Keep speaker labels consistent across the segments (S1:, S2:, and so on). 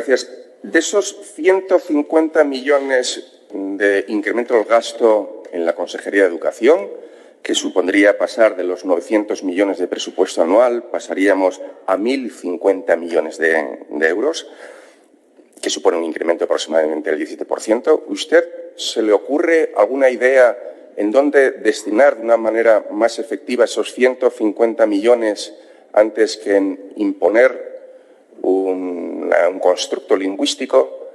S1: gracias. De esos 150 millones de incremento del gasto en la Consejería de Educación, que supondría pasar de los 900 millones de presupuesto anual, pasaríamos a 1.050 millones de euros, que supone un incremento aproximadamente del 17%. ¿Usted se le ocurre alguna idea en dónde destinar de una manera más efectiva esos 150 millones antes que en imponer un constructo lingüístico?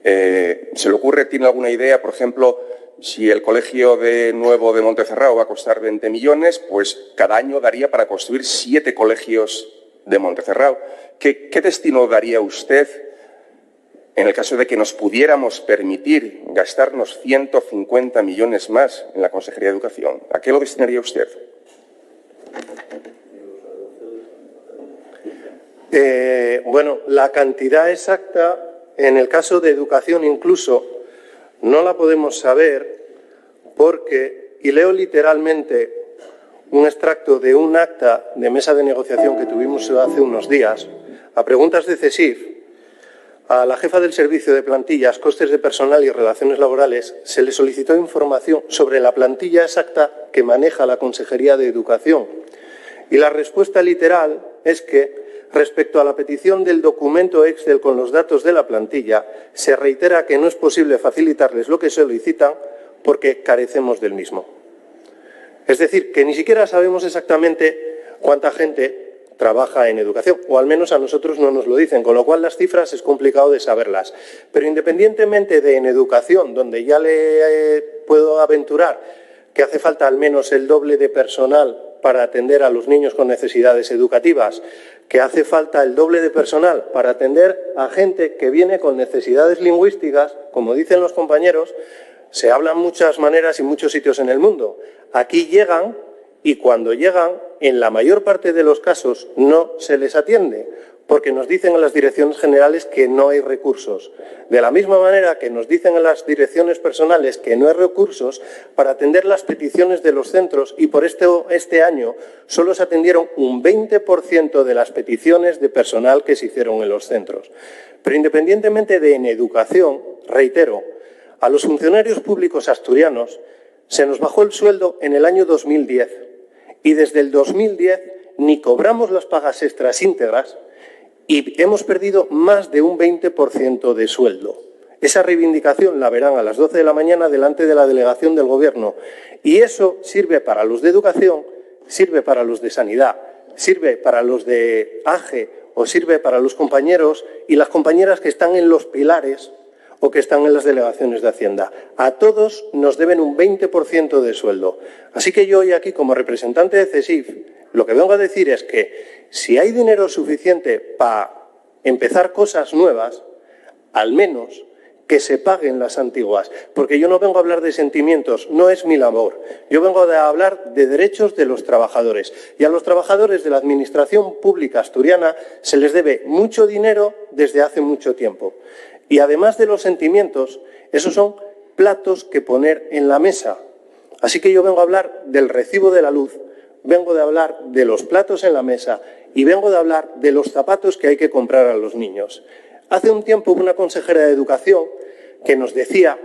S1: ¿Se le ocurre, tiene alguna idea, por ejemplo, si el colegio nuevo de Montezerrao va a costar 20 millones, pues cada año daría para construir 7 colegios de Montezerrao? ¿Qué destino daría usted en el caso de que nos pudiéramos permitir gastarnos 150 millones más en la Consejería de Educación? ¿A qué lo destinaría usted?
S2: Bueno, la cantidad exacta, en el caso de educación incluso, no la podemos saber porque, y leo literalmente un extracto de un acta de mesa de negociación que tuvimos hace unos días, a preguntas de CESIF, a la jefa del Servicio de Plantillas, Costes de Personal y Relaciones Laborales se le solicitó información sobre la plantilla exacta que maneja la Consejería de Educación. Y la respuesta literal es que, respecto a la petición del documento Excel con los datos de la plantilla, se reitera que no es posible facilitarles lo que solicitan porque carecemos del mismo. Es decir, que ni siquiera sabemos exactamente cuánta gente trabaja en educación, o al menos a nosotros no nos lo dicen, con lo cual las cifras es complicado de saberlas. Pero independientemente de en educación, donde ya le puedo aventurar que hace falta al menos el doble de personal para atender a los niños con necesidades educativas, que hace falta el doble de personal para atender a gente que viene con necesidades lingüísticas, como dicen los compañeros, se hablan muchas maneras y muchos sitios en el mundo. Aquí llegan y cuando llegan, en la mayor parte de los casos, no se les atiende, porque nos dicen en las direcciones generales que no hay recursos. De la misma manera que nos dicen en las direcciones personales que no hay recursos para atender las peticiones de los centros y por este año solo se atendieron un 20% de las peticiones de personal que se hicieron en los centros. Pero independientemente de en educación, reitero, a los funcionarios públicos asturianos se nos bajó el sueldo en el año 2010 y desde el 2010 ni cobramos las pagas extras íntegras y hemos perdido más de un 20% de sueldo. Esa reivindicación la verán a las 12 de la mañana delante de la delegación del Gobierno y eso sirve para los de educación, sirve para los de sanidad, sirve para los de AGE o sirve para los compañeros y las compañeras que están en los pilares o que están en las delegaciones de Hacienda. A todos nos deben un 20% de sueldo. Así que yo hoy aquí, como representante de CESIF, lo que vengo a decir es que si hay dinero suficiente para empezar cosas nuevas, al menos que se paguen las antiguas. Porque yo no vengo a hablar de sentimientos, no es mi labor. Yo vengo a hablar de derechos de los trabajadores. Y a los trabajadores de la Administración Pública asturiana se les debe mucho dinero desde hace mucho tiempo. Y además de los sentimientos, esos son platos que poner en la mesa. Así que yo vengo a hablar del recibo de la luz, vengo de hablar de los platos en la mesa y vengo de hablar de los zapatos que hay que comprar a los niños. Hace un tiempo hubo una consejera de Educación que nos decía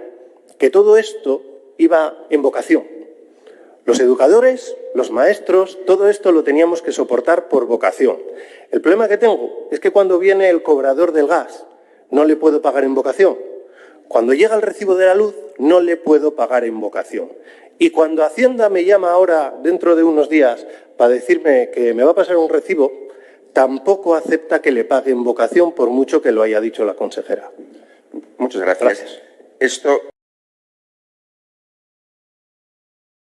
S2: que todo esto iba en vocación. Los educadores, los maestros, todo esto lo teníamos que soportar por vocación. El problema que tengo es que cuando viene el cobrador del gas, no le puedo pagar en vocación. Cuando llega el recibo de la luz, no le puedo pagar en vocación. Y cuando Hacienda me llama ahora, dentro de unos días, para decirme que me va a pasar un recibo, tampoco acepta que le pague en vocación, por mucho que lo haya dicho la consejera.
S1: Muchas gracias. Esto